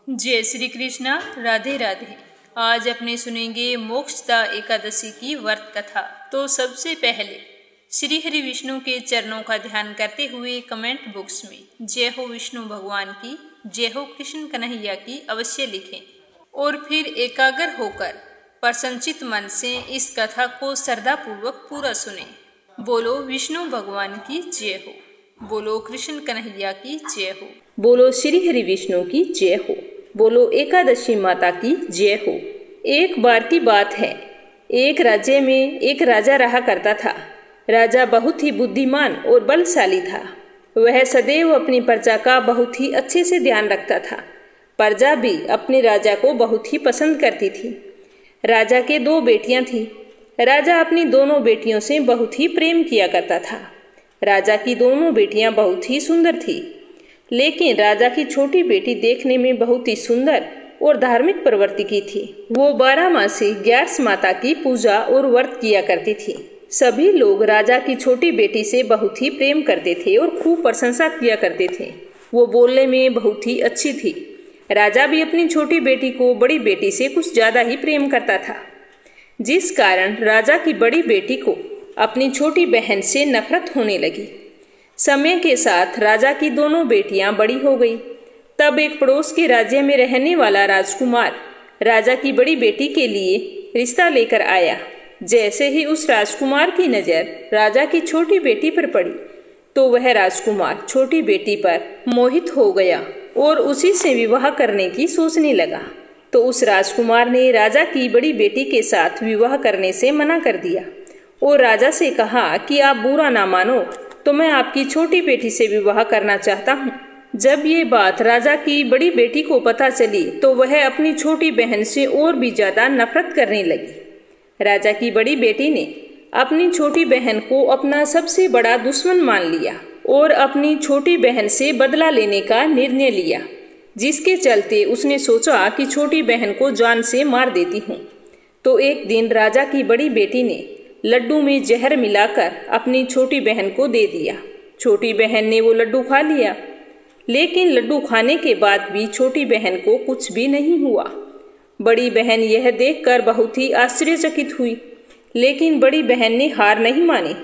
जय श्री कृष्णा। राधे राधे। आज अपने सुनेंगे मोक्षदा एकादशी की व्रत कथा। तो सबसे पहले श्री हरि विष्णु के चरणों का ध्यान करते हुए कमेंट बॉक्स में जय हो विष्णु भगवान की, जय हो कृष्ण कन्हैया की अवश्य लिखें और फिर एकाग्र होकर प्रसन्नचित मन से इस कथा को श्रद्धापूर्वक पूरा सुने। बोलो विष्णु भगवान की जय हो, बोलो कृष्ण कन्हैया की जय हो, बोलो श्री हरि विष्णु की जय हो, बोलो एकादशी माता की जय हो। एक बार की बात है, एक राज्य में एक राजा रहा करता था। राजा बहुत ही बुद्धिमान और बलशाली था। वह सदैव अपनी प्रजा का बहुत ही अच्छे से ध्यान रखता था। प्रजा भी अपने राजा को बहुत ही पसंद करती थी। राजा के 2 बेटियां थीं। राजा अपनी दोनों बेटियों से बहुत ही प्रेम किया करता था। राजा की दोनों बेटियां बहुत ही सुंदर थी, लेकिन राजा की छोटी बेटी देखने में बहुत ही सुंदर और धार्मिक प्रवृत्ति की थी। वो 12 मासी ग्यारस माता की पूजा और व्रत किया करती थी। सभी लोग राजा की छोटी बेटी से बहुत ही प्रेम करते थे और खूब प्रशंसा किया करते थे। वो बोलने में बहुत ही अच्छी थी। राजा भी अपनी छोटी बेटी को बड़ी बेटी से कुछ ज्यादा ही प्रेम करता था, जिस कारण राजा की बड़ी बेटी को अपनी छोटी बहन से नफरत होने लगी। समय के साथ राजा की दोनों बेटियां बड़ी हो गई। तब एक पड़ोस के राज्य में रहने वाला राजकुमार राजा की बड़ी बेटी के लिए रिश्ता लेकर आया। जैसे ही उस राजकुमार की नजर राजा की छोटी बेटी पर पड़ी, तो वह राजकुमार छोटी बेटी पर मोहित हो गया और उसी से विवाह करने की सोचने लगा। तो उस राजकुमार ने राजा की बड़ी बेटी के साथ विवाह करने से मना कर दिया और राजा से कहा कि आप बुरा ना मानो तो मैं आपकी छोटी बेटी से विवाह करना चाहता हूँ। जब ये बात राजा की बड़ी बेटी को पता चली, तो वह अपनी छोटी बहन से और भी ज्यादा नफरत करने लगी। राजा की बड़ी बेटी ने अपनी छोटी बहन को अपना सबसे बड़ा दुश्मन मान लिया और अपनी छोटी बहन से बदला लेने का निर्णय लिया, जिसके चलते उसने सोचा कि छोटी बहन को जान से मार देती हूँ। तो एक दिन राजा की बड़ी बेटी ने लड्डू में जहर मिलाकर अपनी छोटी बहन को दे दिया। छोटी बहन ने वो लड्डू खा लिया, लेकिन लड्डू खाने के बाद भी छोटी बहन को कुछ भी नहीं हुआ। बड़ी बहन यह देखकर बहुत ही आश्चर्यचकित हुई, लेकिन बड़ी बहन ने हार नहीं मानी।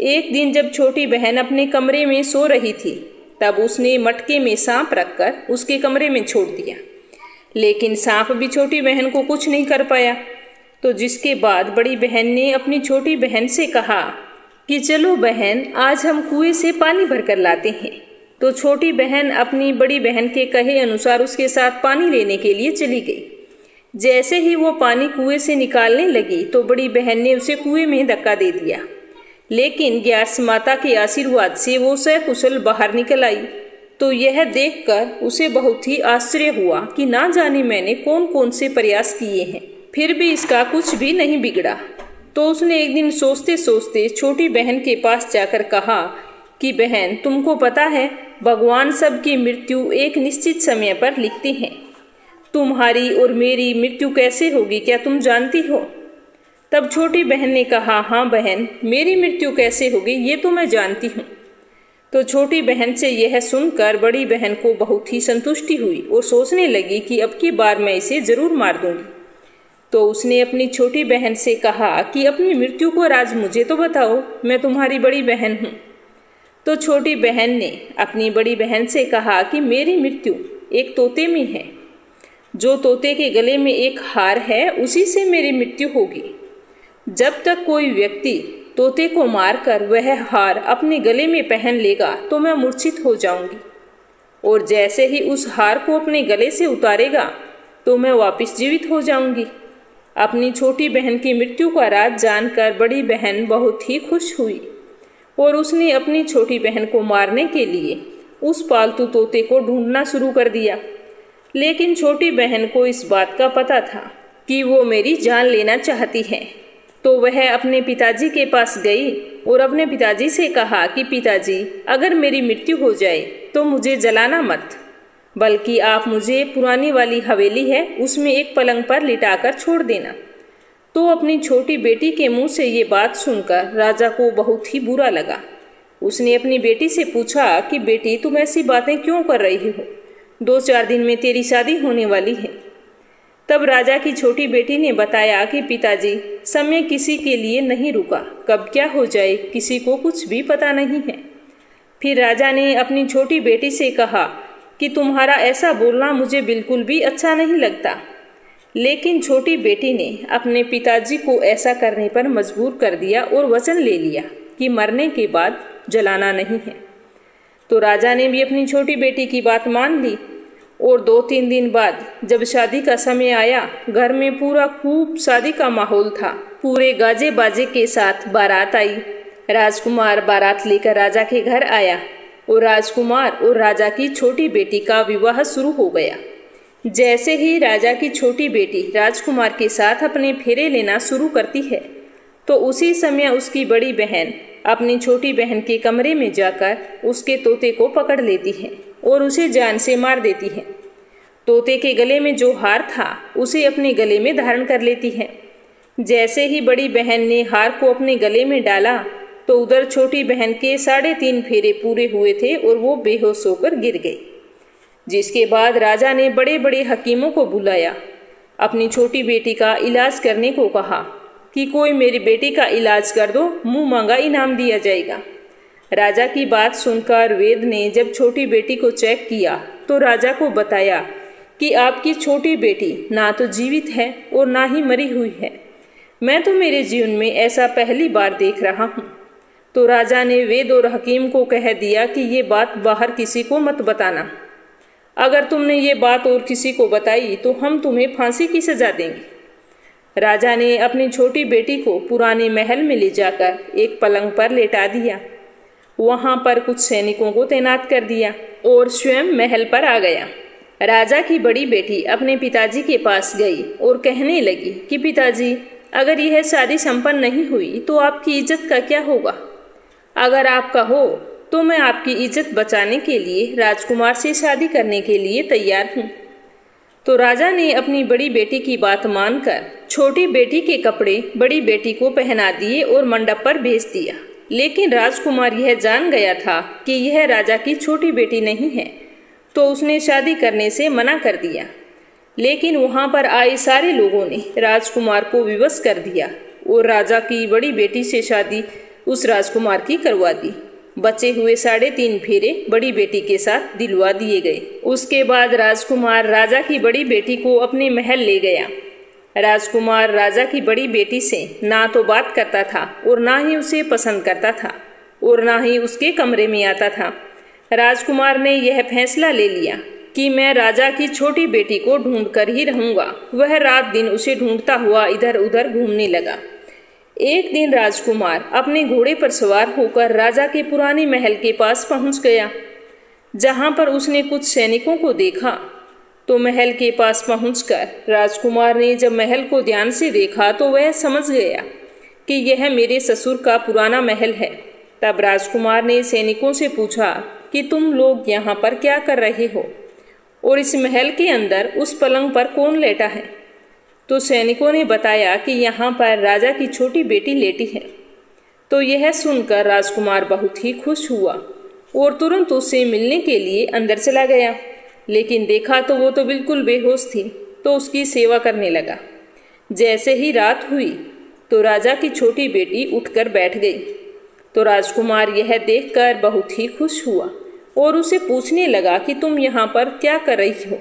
एक दिन जब छोटी बहन अपने कमरे में सो रही थी, तब उसने मटके में सांप रखकर उसके कमरे में छोड़ दिया, लेकिन सांप भी छोटी बहन को कुछ नहीं कर पाया। तो जिसके बाद बड़ी बहन ने अपनी छोटी बहन से कहा कि चलो बहन, आज हम कुएं से पानी भरकर लाते हैं। तो छोटी बहन अपनी बड़ी बहन के कहे अनुसार उसके साथ पानी लेने के लिए चली गई। जैसे ही वो पानी कुएं से निकालने लगी, तो बड़ी बहन ने उसे कुएं में धक्का दे दिया, लेकिन ग्यारस माता के आशीर्वाद से वो सकुशल बाहर निकल आई। तो यह देखकर उसे बहुत ही आश्चर्य हुआ कि ना जाने मैंने कौन कौन से प्रयास किए हैं, फिर भी इसका कुछ भी नहीं बिगड़ा। तो उसने एक दिन सोचते सोचते छोटी बहन के पास जाकर कहा कि बहन, तुमको पता है भगवान सबकी मृत्यु एक निश्चित समय पर लिखते हैं। तुम्हारी और मेरी मृत्यु कैसे होगी, क्या तुम जानती हो? तब छोटी बहन ने कहा, हाँ बहन, मेरी मृत्यु कैसे होगी ये तो मैं जानती हूँ। तो छोटी बहन से यह सुनकर बड़ी बहन को बहुत ही संतुष्टि हुई और सोचने लगी कि अब की बार मैं इसे जरूर मार दूंगी। तो उसने अपनी छोटी बहन से कहा कि अपनी मृत्यु को राज मुझे तो बताओ, मैं तुम्हारी बड़ी बहन हूँ। तो छोटी बहन ने अपनी बड़ी बहन से कहा कि मेरी मृत्यु एक तोते में है। जो तोते के गले में एक हार है, उसी से मेरी मृत्यु होगी। जब तक कोई व्यक्ति तोते को मारकर वह हार अपने गले में पहन लेगा, तो मैं मूर्छित हो जाऊंगी, और जैसे ही उस हार को अपने गले से उतारेगा, तो मैं वापस जीवित हो जाऊंगी। अपनी छोटी बहन की मृत्यु का राज जानकर बड़ी बहन बहुत ही खुश हुई और उसने अपनी छोटी बहन को मारने के लिए उस पालतू तोते को ढूंढना शुरू कर दिया। लेकिन छोटी बहन को इस बात का पता था कि वो मेरी जान लेना चाहती है। तो वह अपने पिताजी के पास गई और अपने पिताजी से कहा कि पिताजी, अगर मेरी मृत्यु हो जाए तो मुझे जलाना मत, बल्कि आप मुझे पुरानी वाली हवेली है उसमें एक पलंग पर लिटाकर छोड़ देना। तो अपनी छोटी बेटी के मुंह से ये बात सुनकर राजा को बहुत ही बुरा लगा। उसने अपनी बेटी से पूछा कि बेटी, तुम ऐसी बातें क्यों कर रही हो? 2-4 दिन में तेरी शादी होने वाली है। तब राजा की छोटी बेटी ने बताया कि पिताजी, समय किसी के लिए नहीं रुका, कब क्या हो जाए किसी को कुछ भी पता नहीं है। फिर राजा ने अपनी छोटी बेटी से कहा कि तुम्हारा ऐसा बोलना मुझे बिल्कुल भी अच्छा नहीं लगता। लेकिन छोटी बेटी ने अपने पिताजी को ऐसा करने पर मजबूर कर दिया और वचन ले लिया कि मरने के बाद जलाना नहीं है। तो राजा ने भी अपनी छोटी बेटी की बात मान ली और 2-3 दिन बाद जब शादी का समय आया, घर में पूरा खूब शादी का माहौल था। पूरे गाजे बाजे के साथ बारात आई। राजकुमार बारात लेकर राजा के घर आया और राजकुमार और राजा की छोटी बेटी का विवाह शुरू हो गया। जैसे ही राजा की छोटी बेटी राजकुमार के साथ अपने फेरे लेना शुरू करती है, तो उसी समय उसकी बड़ी बहन अपनी छोटी बहन के कमरे में जाकर उसके तोते को पकड़ लेती है और उसे जान से मार देती है। तोते के गले में जो हार था उसे अपने गले में धारण कर लेती है। जैसे ही बड़ी बहन ने हार को अपने गले में डाला, तो उधर छोटी बहन के 3.5 फेरे पूरे हुए थे और वो बेहोश होकर गिर गई। जिसके बाद राजा ने बड़े बड़े हकीमों को बुलाया, अपनी छोटी बेटी का इलाज करने को कहा कि कोई मेरी बेटी का इलाज कर दो, मुंह मांगा इनाम दिया जाएगा। राजा की बात सुनकर वेद ने जब छोटी बेटी को चेक किया तो राजा को बताया कि आपकी छोटी बेटी ना तो जीवित है और ना ही मरी हुई है। मैं तो मेरे जीवन में ऐसा पहली बार देख रहा हूँ। तो राजा ने वेद और हकीम को कह दिया कि ये बात बाहर किसी को मत बताना। अगर तुमने ये बात और किसी को बताई तो हम तुम्हें फांसी की सजा देंगे। राजा ने अपनी छोटी बेटी को पुराने महल में ले जाकर एक पलंग पर लेटा दिया। वहां पर कुछ सैनिकों को तैनात कर दिया और स्वयं महल पर आ गया। राजा की बड़ी बेटी अपने पिताजी के पास गई और कहने लगी कि पिताजी, अगर यह शादी संपन्न नहीं हुई तो आपकी इज्जत का क्या होगा? अगर आप कहो तो मैं आपकी इज्जत बचाने के लिए राजकुमार से शादी करने के लिए तैयार हूँ। तो राजा ने अपनी बड़ी बेटी की बात मानकर छोटी बेटी के कपड़े बड़ी बेटी को पहना दिए और मंडप पर भेज दिया। लेकिन राजकुमार यह जान गया था कि यह राजा की छोटी बेटी नहीं है, तो उसने शादी करने से मना कर दिया। लेकिन वहां पर आए सारे लोगों ने राजकुमार को विवश कर दिया और राजा की बड़ी बेटी से शादी उस राजकुमार की करवा दी। बचे हुए 3.5 फेरे बड़ी बेटी के साथ दिलवा दिए गए। उसके बाद राजकुमार राजा की बड़ी बेटी को अपने महल ले गया। राजकुमार राजा की बड़ी बेटी से ना तो बात करता था और ना ही उसे पसंद करता था और ना ही उसके कमरे में आता था। राजकुमार ने यह फैसला ले लिया कि मैं राजा की छोटी बेटी को ढूंढ कर ही रहूंगा। वह रात दिन उसे ढूंढता हुआ इधर उधर घूमने लगा। एक दिन राजकुमार अपने घोड़े पर सवार होकर राजा के पुराने महल के पास पहुंच गया। जहां पर उसने कुछ सैनिकों को देखा, तो महल के पास पहुंचकर राजकुमार ने जब महल को ध्यान से देखा तो वह समझ गया कि यह मेरे ससुर का पुराना महल है। तब राजकुमार ने सैनिकों से पूछा कि तुम लोग यहाँ पर क्या कर रहे हो और इस महल के अंदर उस पलंग पर कौन लेटा है? तो सैनिकों ने बताया कि यहाँ पर राजा की छोटी बेटी लेटी है। तो यह सुनकर राजकुमार बहुत ही खुश हुआ और तुरंत उससे मिलने के लिए अंदर चला गया। लेकिन देखा तो वो तो बिल्कुल बेहोश थी, तो उसकी सेवा करने लगा। जैसे ही रात हुई तो राजा की छोटी बेटी उठकर बैठ गई। तो राजकुमार यह देखकर बहुत ही खुश हुआ और उसे पूछने लगा कि तुम यहाँ पर क्या कर रही हो?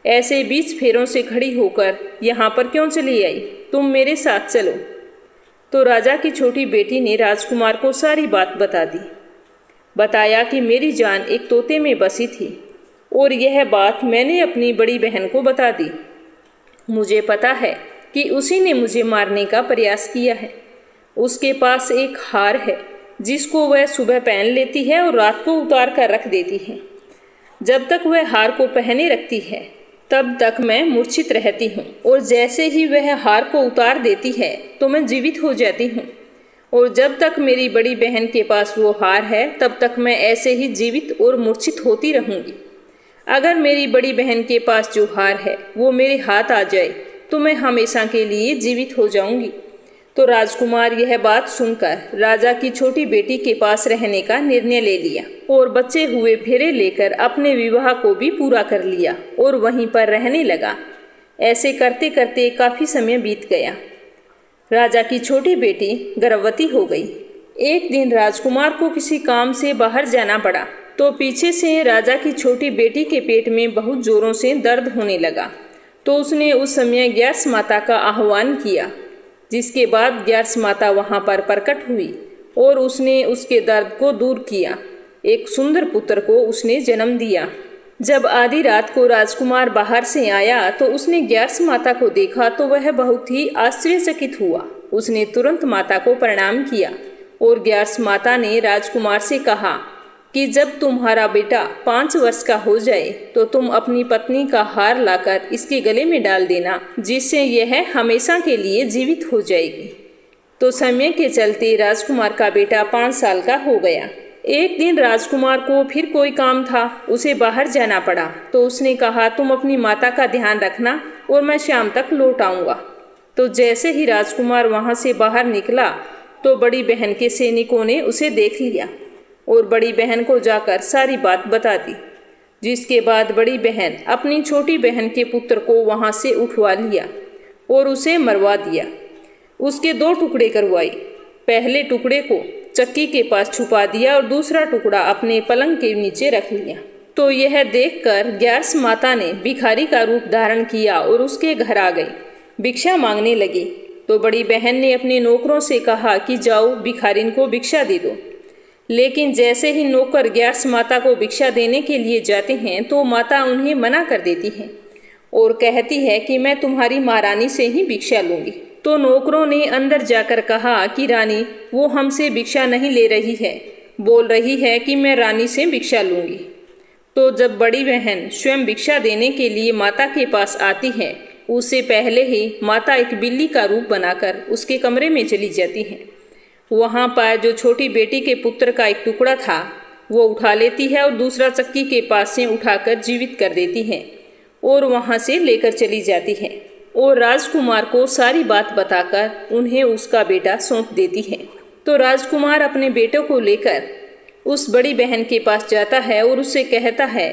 ऐसे 20 फेरों से खड़ी होकर यहाँ पर क्यों चली आई? तुम मेरे साथ चलो। तो राजा की छोटी बेटी ने राजकुमार को सारी बात बता दी। बताया कि मेरी जान एक तोते में बसी थी और यह बात मैंने अपनी बड़ी बहन को बता दी। मुझे पता है कि उसी ने मुझे मारने का प्रयास किया है। उसके पास एक हार है जिसको वह सुबह पहन लेती है और रात को उतार कर रख देती है। जब तक वह हार को पहने रखती है तब तक मैं मूर्छित रहती हूँ और जैसे ही वह हार को उतार देती है तो मैं जीवित हो जाती हूँ। और जब तक मेरी बड़ी बहन के पास वो हार है तब तक मैं ऐसे ही जीवित और मूर्छित होती रहूँगी। अगर मेरी बड़ी बहन के पास जो हार है वो मेरे हाथ आ जाए तो मैं हमेशा के लिए जीवित हो जाऊंगी। तो राजकुमार यह बात सुनकर राजा की छोटी बेटी के पास रहने का निर्णय ले लिया और बचे हुए फेरे लेकर अपने विवाह को भी पूरा कर लिया और वहीं पर रहने लगा। ऐसे करते करते काफी समय बीत गया। राजा की छोटी बेटी गर्भवती हो गई। एक दिन राजकुमार को किसी काम से बाहर जाना पड़ा तो पीछे से राजा की छोटी बेटी के पेट में बहुत जोरों से दर्द होने लगा। तो उसने उस समय ग्यार्स माता का आह्वान किया, जिसके बाद ग्यार्स माता वहां पर प्रकट हुई और उसने उसके दर्द को दूर किया। एक सुंदर पुत्र को उसने जन्म दिया। जब आधी रात को राजकुमार बाहर से आया तो उसने ग्यार्स माता को देखा तो वह बहुत ही आश्चर्यचकित हुआ। उसने तुरंत माता को प्रणाम किया और ग्यार्स माता ने राजकुमार से कहा कि जब तुम्हारा बेटा 5 वर्ष का हो जाए तो तुम अपनी पत्नी का हार लाकर इसके गले में डाल देना, जिससे यह हमेशा के लिए जीवित हो जाएगी। तो समय के चलते राजकुमार का बेटा 5 साल का हो गया। एक दिन राजकुमार को फिर कोई काम था, उसे बाहर जाना पड़ा। तो उसने कहा, तुम अपनी माता का ध्यान रखना और मैं शाम तक लौट आऊंगा। तो जैसे ही राजकुमार वहां से बाहर निकला तो बड़ी बहन के सैनिकों ने उसे देख लिया और बड़ी बहन को जाकर सारी बात बता दी, जिसके बाद बड़ी बहन अपनी छोटी बहन के पुत्र को वहां से उठवा लिया और उसे मरवा दिया। उसके 2 टुकड़े करवाए। पहले टुकड़े को चक्की के पास छुपा दिया और दूसरा टुकड़ा अपने पलंग के नीचे रख लिया। तो यह देखकर ग्यार्स माता ने भिखारी का रूप धारण किया और उसके घर आ गई, भिक्षा मांगने लगी। तो बड़ी बहन ने अपने नौकरों से कहा कि जाओ भिखारिन को भिक्षा दे दो। लेकिन जैसे ही नौकर ग्यार्स माता को भिक्षा देने के लिए जाते हैं तो माता उन्हें मना कर देती है और कहती है कि मैं तुम्हारी महारानी से ही भिक्षा लूंगी। तो नौकरों ने अंदर जाकर कहा कि रानी वो हमसे भिक्षा नहीं ले रही है, बोल रही है कि मैं रानी से भिक्षा लूंगी। तो जब बड़ी बहन स्वयं भिक्षा देने के लिए माता के पास आती है, उससे पहले ही माता एक बिल्ली का रूप बनाकर उसके कमरे में चली जाती है। वहां पर जो छोटी बेटी के पुत्र का एक टुकड़ा था वो उठा लेती है और दूसरा चक्की के पास से उठाकर जीवित कर देती है और वहां से लेकर चली जाती है और राजकुमार को सारी बात बताकर उन्हें उसका बेटा सौंप देती है। तो राजकुमार अपने बेटे को लेकर उस बड़ी बहन के पास जाता है और उससे कहता है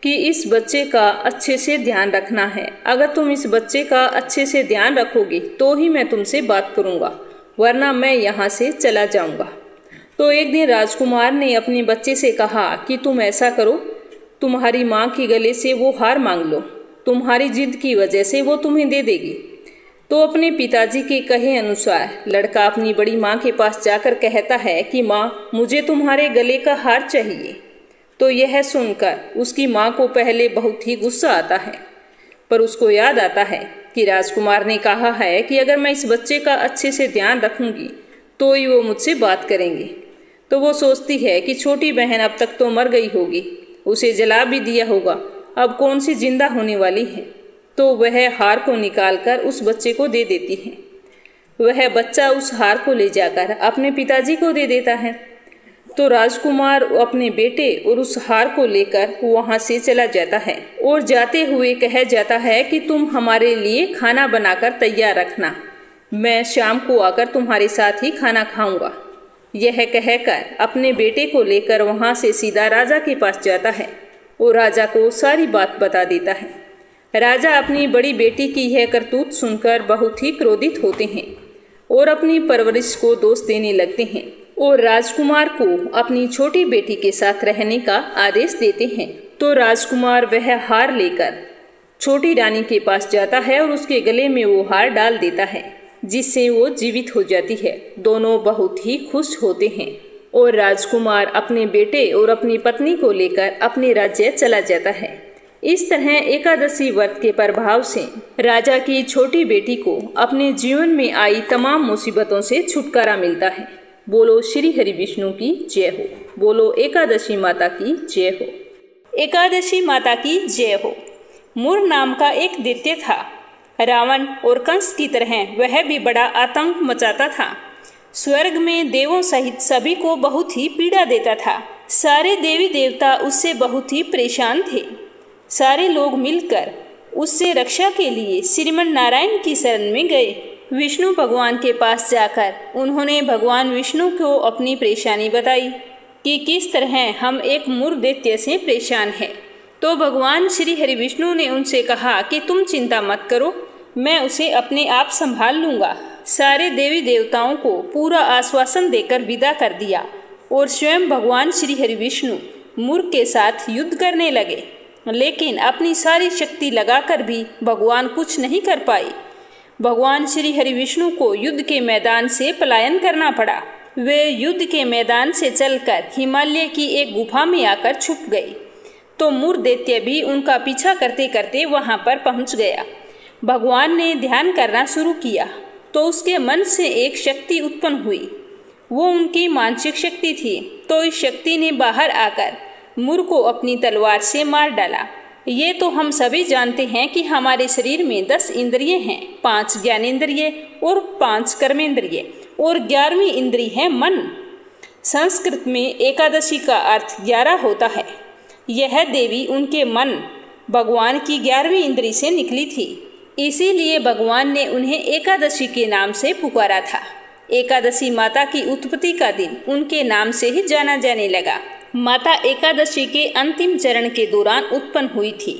कि इस बच्चे का अच्छे से ध्यान रखना है। अगर तुम इस बच्चे का अच्छे से ध्यान रखोगे तो ही मैं तुमसे बात करूंगा, वरना मैं यहाँ से चला जाऊंगा। तो एक दिन राजकुमार ने अपने बच्चे से कहा कि तुम ऐसा करो, तुम्हारी माँ के गले से वो हार मांग लो, तुम्हारी जिद की वजह से वो तुम्हें दे देगी। तो अपने पिताजी के कहे अनुसार लड़का अपनी बड़ी माँ के पास जाकर कहता है कि माँ, मुझे तुम्हारे गले का हार चाहिए। तो यह सुनकर उसकी माँ को पहले बहुत ही गुस्सा आता है, पर उसको याद आता है कि राजकुमार ने कहा है कि अगर मैं इस बच्चे का अच्छे से ध्यान रखूंगी तो ही वो मुझसे बात करेंगे। तो वो सोचती है कि छोटी बहन अब तक तो मर गई होगी, उसे जला भी दिया होगा, अब कौन सी जिंदा होने वाली है। तो वह हार को निकालकर उस बच्चे को दे देती है। वह बच्चा उस हार को ले जाकर अपने पिताजी को दे देता है। तो राजकुमार अपने बेटे और उस हार को लेकर वहां से चला जाता है और जाते हुए कह जाता है कि तुम हमारे लिए खाना बनाकर तैयार रखना, मैं शाम को आकर तुम्हारे साथ ही खाना खाऊंगा। यह कहकर अपने बेटे को लेकर वहां से सीधा राजा के पास जाता है और राजा को सारी बात बता देता है। राजा अपनी बड़ी बेटी की यह करतूत सुनकर बहुत ही क्रोधित होते हैं और अपनी परवरिश को दोष देने लगते हैं और राजकुमार को अपनी छोटी बेटी के साथ रहने का आदेश देते हैं। तो राजकुमार वह हार लेकर छोटी रानी के पास जाता है और उसके गले में वो हार डाल देता है, जिससे वो जीवित हो जाती है। दोनों बहुत ही खुश होते हैं और राजकुमार अपने बेटे और अपनी पत्नी को लेकर अपने राज्य चला जाता है। इस तरह एकादशी व्रत के प्रभाव से राजा की छोटी बेटी को अपने जीवन में आई तमाम मुसीबतों से छुटकारा मिलता है। बोलो श्री हरि विष्णु की जय हो। बोलो एकादशी माता की जय हो। एकादशी माता की जय हो। मुर नाम का एक दैत्य था। रावण और कंस की तरह वह भी बड़ा आतंक मचाता था। स्वर्ग में देवों सहित सभी को बहुत ही पीड़ा देता था। सारे देवी देवता उससे बहुत ही परेशान थे। सारे लोग मिलकर उससे रक्षा के लिए श्रीमन नारायण की शरण में गए विष्णु भगवान के पास जाकर उन्होंने भगवान विष्णु को अपनी परेशानी बताई कि किस तरह हम एक मूर्ख दैत्य से परेशान हैं। तो भगवान श्री हरि विष्णु ने उनसे कहा कि तुम चिंता मत करो, मैं उसे अपने आप संभाल लूँगा। सारे देवी देवताओं को पूरा आश्वासन देकर विदा कर दिया और स्वयं भगवान श्री हरि विष्णु मूर्ख के साथ युद्ध करने लगे, लेकिन अपनी सारी शक्ति लगाकर भी भगवान कुछ नहीं कर पाए। भगवान श्री हरि विष्णु को युद्ध के मैदान से पलायन करना पड़ा। वे युद्ध के मैदान से चलकर हिमालय की एक गुफा में आकर छुप गए। तो मूर्ख दैत्य भी उनका पीछा करते करते वहां पर पहुंच गया। भगवान ने ध्यान करना शुरू किया तो उसके मन से एक शक्ति उत्पन्न हुई। वो उनकी मानसिक शक्ति थी। तो इस शक्ति ने बाहर आकर मूर्ख को अपनी तलवार से मार डाला। ये तो हम सभी जानते हैं कि हमारे शरीर में 10 इंद्रिय हैं, 5 ज्ञानेंद्रिय और 5 कर्मेंद्रिय और 11वीं इंद्रिय है मन। संस्कृत में एकादशी का अर्थ 11 होता है। यह देवी उनके मन भगवान की 11वीं इंद्रिय से निकली थी, इसीलिए भगवान ने उन्हें एकादशी के नाम से पुकारा था। एकादशी माता की उत्पत्ति का दिन उनके नाम से ही जाना जाने लगा। माता एकादशी के अंतिम चरण के दौरान उत्पन्न हुई थी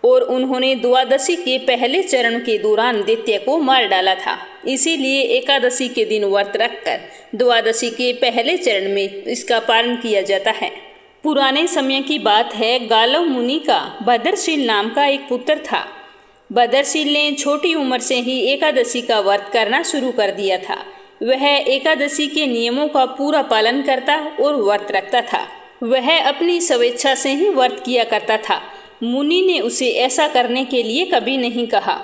और उन्होंने द्वादशी के पहले चरण के दौरान दैत्य को मार डाला था। इसीलिए एकादशी के दिन व्रत रखकर द्वादशी के पहले चरण में इसका पालन किया जाता है। पुराने समय की बात है, गालव मुनि का भद्रशील नाम का एक पुत्र था। भद्रशील ने छोटी उम्र से ही एकादशी का व्रत करना शुरू कर दिया था। वह एकादशी के नियमों का पूरा पालन करता और व्रत रखता था। वह अपनी स्वेच्छा से ही व्रत किया करता था। मुनि ने उसे ऐसा करने के लिए कभी नहीं कहा।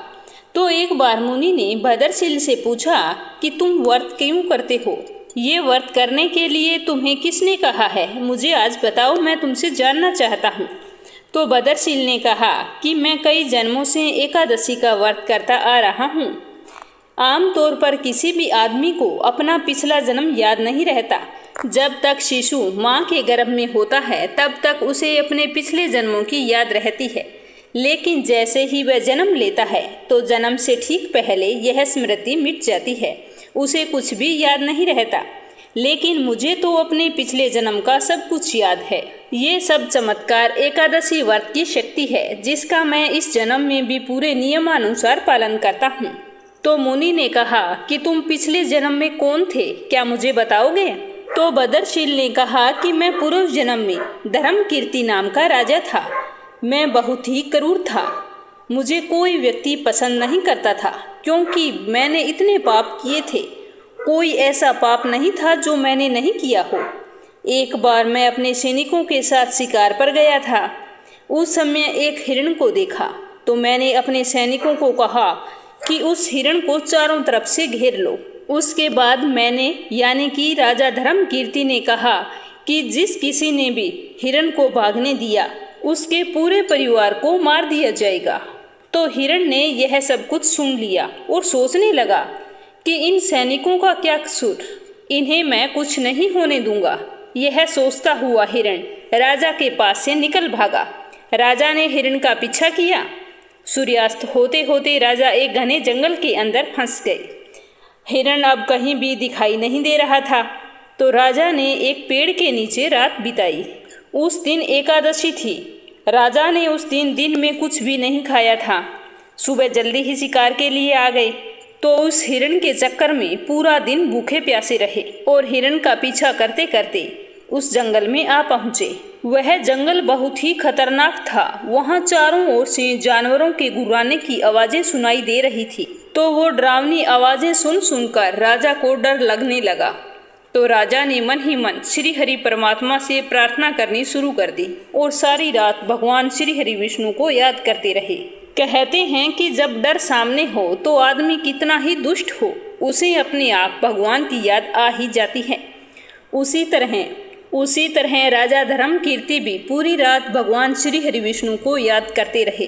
तो एक बार मुनि ने भद्रशील से पूछा कि तुम व्रत क्यों करते हो? ये व्रत करने के लिए तुम्हें किसने कहा है? मुझे आज बताओ, मैं तुमसे जानना चाहता हूँ। तो भद्रशील ने कहा कि मैं कई जन्मों से एकादशी का व्रत करता आ रहा हूँ। आमतौर पर किसी भी आदमी को अपना पिछला जन्म याद नहीं रहता। जब तक शिशु माँ के गर्भ में होता है तब तक उसे अपने पिछले जन्मों की याद रहती है, लेकिन जैसे ही वह जन्म लेता है तो जन्म से ठीक पहले यह स्मृति मिट जाती है, उसे कुछ भी याद नहीं रहता। लेकिन मुझे तो अपने पिछले जन्म का सब कुछ याद है। ये सब चमत्कार एकादशी व्रत की शक्ति है, जिसका मैं इस जन्म में भी पूरे नियमानुसार पालन करता हूँ। तो मुनि ने कहा कि तुम पिछले जन्म में कौन थे, क्या मुझे बताओगे? तो भद्रशील ने कहा कि मैं पूर्व जन्म में धर्मकीर्ति नाम का राजा था। मैं बहुत ही क्रूर था। मुझे कोई व्यक्ति पसंद नहीं करता था, क्योंकि मैंने इतने पाप किए थे। कोई ऐसा पाप नहीं था जो मैंने नहीं किया हो। एक बार मैं अपने सैनिकों के साथ शिकार पर गया था। उस समय एक हिरण को देखा तो मैंने अपने सैनिकों को कहा कि उस हिरण को चारों तरफ से घेर लो। उसके बाद मैंने यानी कि राजा धर्मकीर्ति ने कहा कि जिस किसी ने भी हिरण को भागने दिया उसके पूरे परिवार को मार दिया जाएगा। तो हिरण ने यह सब कुछ सुन लिया और सोचने लगा कि इन सैनिकों का क्या कसूर, इन्हें मैं कुछ नहीं होने दूंगा। यह सोचता हुआ हिरण राजा के पास से निकल भागा। राजा ने हिरण का पीछा किया। सूर्यास्त होते होते राजा एक घने जंगल के अंदर फंस गए। हिरण अब कहीं भी दिखाई नहीं दे रहा था। तो राजा ने एक पेड़ के नीचे रात बिताई। उस दिन एकादशी थी। राजा ने उस दिन में कुछ भी नहीं खाया था। सुबह जल्दी ही शिकार के लिए आ गए तो उस हिरण के चक्कर में पूरा दिन भूखे प्यासे रहे और हिरण का पीछा करते करते उस जंगल में आ पहुँचे। वह जंगल बहुत ही खतरनाक था। वहाँ चारों ओर से जानवरों के गुर्राने की आवाजें सुनाई दे रही थी। तो वो डरावनी आवाजें सुन सुनकर राजा को डर लगने लगा। तो राजा ने मन ही मन श्री हरि परमात्मा से प्रार्थना करनी शुरू कर दी और सारी रात भगवान श्री हरि विष्णु को याद करते रहे। कहते हैं कि जब डर सामने हो तो आदमी कितना ही दुष्ट हो, उसे अपने आप भगवान की याद आ ही जाती है। उसी तरह राजा धर्मकीर्ति भी पूरी रात भगवान श्री हरि विष्णु को याद करते रहे।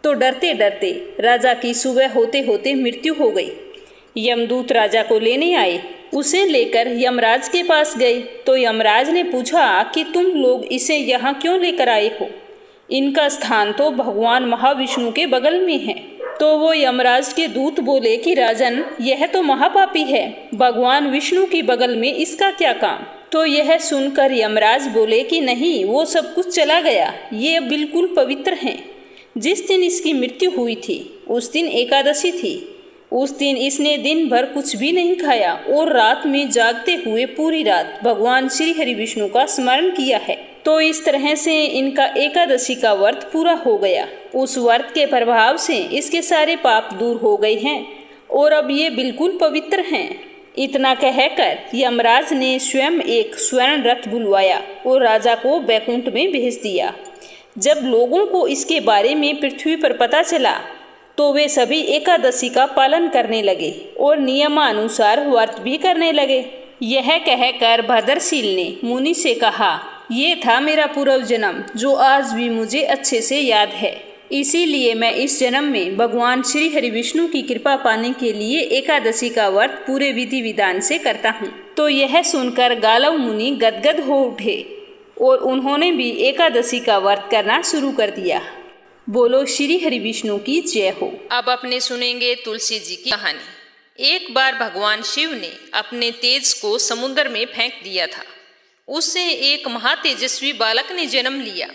तो डरते डरते राजा की सुबह होते होते मृत्यु हो गई। यमदूत राजा को लेने आए। उसे लेकर यमराज के पास गए तो यमराज ने पूछा कि तुम लोग इसे यहाँ क्यों लेकर आए हो? इनका स्थान तो भगवान महाविष्णु के बगल में है। तो वो यमराज के दूत बोले कि राजन, यह तो महापापी है, भगवान विष्णु की बगल में इसका क्या काम। तो यह सुनकर यमराज बोले कि नहीं, वो सब कुछ चला गया, ये बिल्कुल पवित्र हैं। जिस दिन इसकी मृत्यु हुई थी उस दिन एकादशी थी। उस दिन इसने दिन भर कुछ भी नहीं खाया और रात में जागते हुए पूरी रात भगवान श्री हरि विष्णु का स्मरण किया है। तो इस तरह से इनका एकादशी का व्रत पूरा हो गया। उस व्रत के प्रभाव से इसके सारे पाप दूर हो गए हैं और अब ये बिल्कुल पवित्र हैं। इतना कहकर यमराज ने स्वयं एक स्वर्ण रथ बुलवाया और राजा को बैकुंठ में भेज दिया। जब लोगों को इसके बारे में पृथ्वी पर पता चला तो वे सभी एकादशी का पालन करने लगे और नियमानुसार व्रत भी करने लगे। यह कहकर भद्रशील ने मुनि से कहा, ये था मेरा पूर्व जन्म जो आज भी मुझे अच्छे से याद है। इसीलिए मैं इस जन्म में भगवान श्री हरि विष्णु की कृपा पाने के लिए एकादशी का व्रत पूरे विधि विधान से करता हूँ। तो यह सुनकर गालव मुनि गदगद हो उठे और उन्होंने भी एकादशी का व्रत करना शुरू कर दिया। बोलो श्री हरि विष्णु की जय हो। अब अपने सुनेंगे तुलसी जी की कहानी। एक बार भगवान शिव ने अपने तेज को समुद्र में फेंक दिया था। उससे एक महातेजस्वी बालक ने जन्म लिया।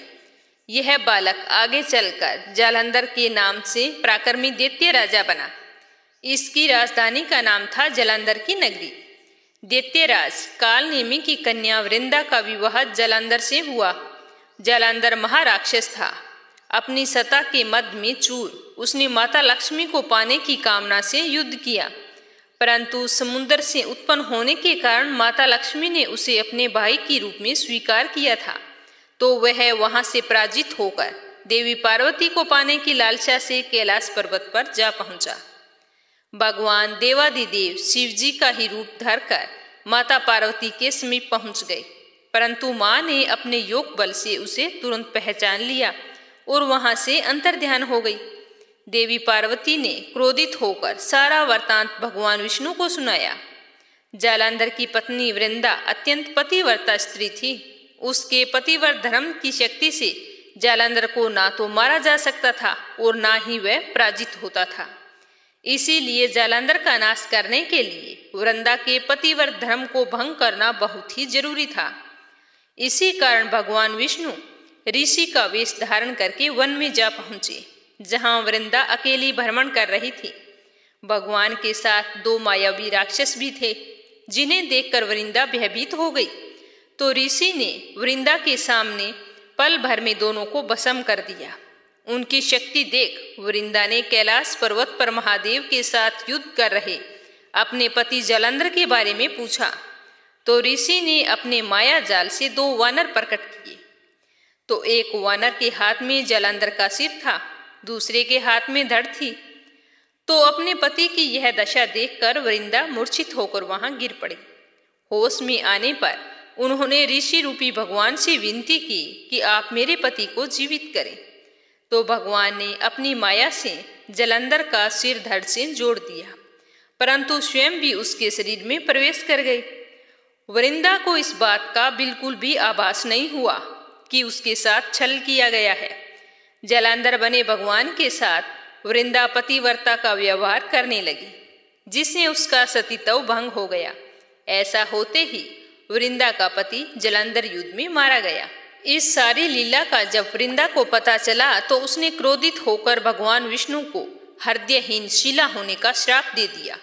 यह बालक आगे चलकर जालंधर के नाम से पराक्रमी दैत्य राजा बना। इसकी राजधानी का नाम था जालंधर की नगरी। दैत्यराज कालनेमी की कन्या वृंदा का विवाह जालंधर से हुआ। जालंधर महाराक्षस था। अपनी सत्ता के मद में चूर उसने माता लक्ष्मी को पाने की कामना से युद्ध किया, परंतु समुद्र से उत्पन्न होने के कारण माता लक्ष्मी ने उसे अपने भाई के रूप में स्वीकार किया था। तो वह वहां से पराजित होकर देवी पार्वती को पाने की लालसा से कैलाश पर्वत पर जा पहुंचा। भगवान देवादिदेव शिव जी का ही रूप धरकर माता पार्वती के समीप पहुंच गए, परंतु मां ने अपने योग बल से उसे तुरंत पहचान लिया और वहां से अंतर्ध्यान हो गई। देवी पार्वती ने क्रोधित होकर सारा वृत्तांत भगवान विष्णु को सुनाया। जालंधर की पत्नी वृंदा अत्यंत पतिव्रता स्त्री थी। उसके पतिव्रत धर्म की शक्ति से जालंधर को ना तो मारा जा सकता था और ना ही वह पराजित होता था। इसीलिए जालंधर का नाश करने के लिए वृंदा के पतिव्रत धर्म को भंग करना बहुत ही जरूरी था। इसी कारण भगवान विष्णु ऋषि का वेश धारण करके वन में जा पहुंचे, जहां वृंदा अकेली भ्रमण कर रही थी। भगवान के साथ दो मायावी राक्षस भी थे, जिन्हें देखकर वृंदा भयभीत हो गई। तो ऋषि ने वृंदा के सामने पल भर में दोनों को भस्म कर दिया। उनकी शक्ति देख वृंदा ने कैलाश पर्वत पर महादेव के साथ युद्ध कर रहे अपने पति जालंधर के बारे में पूछा। तो ऋषि ने अपने माया जाल से दो वानर प्रकट किए। तो एक वानर के हाथ में जालंधर का सिर था, दूसरे के हाथ में धड़ थी। तो अपने पति की यह दशा देखकर वृंदा मूर्छित होकर वहां गिर पड़ी। होश में आने पर उन्होंने ऋषि रूपी भगवान से विनती की कि आप मेरे पति को जीवित करें। तो भगवान ने अपनी माया से जालंधर का सिर धड़ से जोड़ दिया, परंतु स्वयं भी उसके शरीर में प्रवेश कर गए। वृंदा को इस बात का बिल्कुल भी आभास नहीं हुआ कि उसके साथ छल किया गया है। जालंधर बने भगवान के साथ वृंदा पतिव्रता का व्यवहार करने लगी, जिससे उसका सतीत्व भंग हो गया। ऐसा होते ही वृंदा का पति जालंधर युद्ध में मारा गया। इस सारी लीला का जब वृंदा को पता चला तो उसने क्रोधित होकर भगवान विष्णु को हृदयहीन शिला होने का श्राप दे दिया।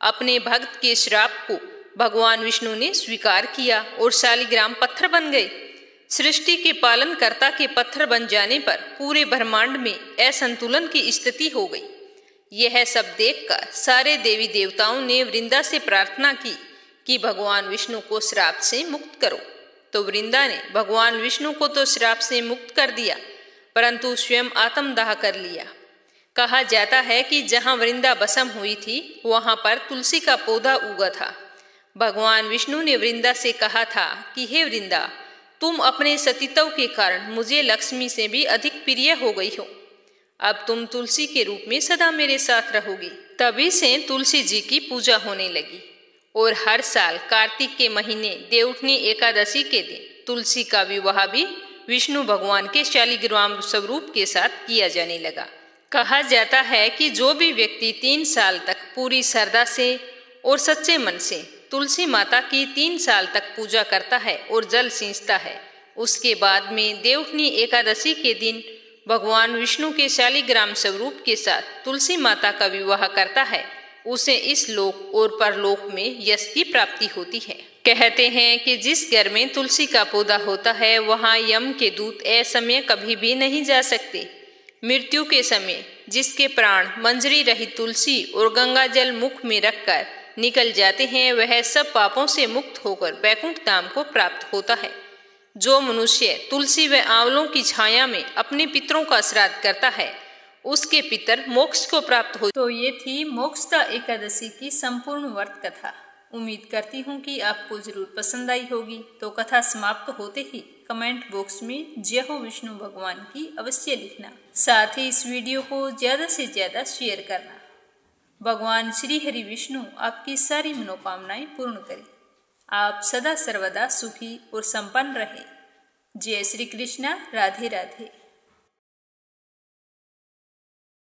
अपने भक्त के श्राप को भगवान विष्णु ने स्वीकार किया और शालिग्राम पत्थर बन गए। सृष्टि के पालनकर्ता के पत्थर बन जाने पर पूरे ब्रह्मांड में असंतुलन की स्थिति हो गई। यह सब देखकर सारे देवी देवताओं ने वृंदा से प्रार्थना की कि भगवान विष्णु को श्राप से मुक्त करो। तो वृंदा ने भगवान विष्णु को तो श्राप से मुक्त कर दिया, परंतु स्वयं आत्मदाह कर लिया। कहा जाता है कि जहां वृंदा भस्म हुई थी वहां पर तुलसी का पौधा उगा था। भगवान विष्णु ने वृंदा से कहा था कि हे वृंदा, तुम अपने सतीत्व के कारण मुझे लक्ष्मी से भी अधिक प्रिय हो गई हो। अब तुम तुलसी के रूप में सदा मेरे साथ रहोगी। तभी से तुलसी जी की पूजा होने लगी और हर साल कार्तिक के महीने देवउठनी एकादशी के दिन तुलसी का विवाह भी विष्णु भगवान के शालिग्राम स्वरूप के साथ किया जाने लगा। कहा जाता है कि जो भी व्यक्ति 3 साल तक पूरी श्रद्धा से और सच्चे मन से तुलसी माता की 3 साल तक पूजा करता है और जल सींचता है, उसके बाद में देवउठनी एकादशी के दिन भगवान विष्णु के शालिग्राम स्वरूप के साथ तुलसी माता का विवाह करता है, उसे इस लोक और परलोक में यश की प्राप्ति होती है। कहते हैं कि जिस घर में तुलसी का पौधा होता है वहाँ यम के दूत असमय कभी भी नहीं जा सकते। मृत्यु के समय जिसके प्राण मंजरी रहित तुलसी और गंगा जल मुख में रखकर निकल जाते हैं, वह सब पापों से मुक्त होकर वैकुंठ धाम को प्राप्त होता है। जो मनुष्य तुलसी व आंवलों की छाया में अपने पितरों का श्राद्ध करता है, उसके पितर मोक्ष को प्राप्त हो। तो ये थी मोक्षदा एकादशी की संपूर्ण व्रत कथा। उम्मीद करती हूँ कि आपको जरूर पसंद आई होगी। तो कथा समाप्त होते ही कमेंट बॉक्स में जय हो विष्णु भगवान की अवश्य लिखना। साथ ही इस वीडियो को ज़्यादा से ज़्यादा शेयर करना। भगवान श्री हरि विष्णु आपकी सारी मनोकामनाएं पूर्ण करें। आप सदा सर्वदा सुखी और संपन्न रहें। जय श्री कृष्णा। राधे राधे।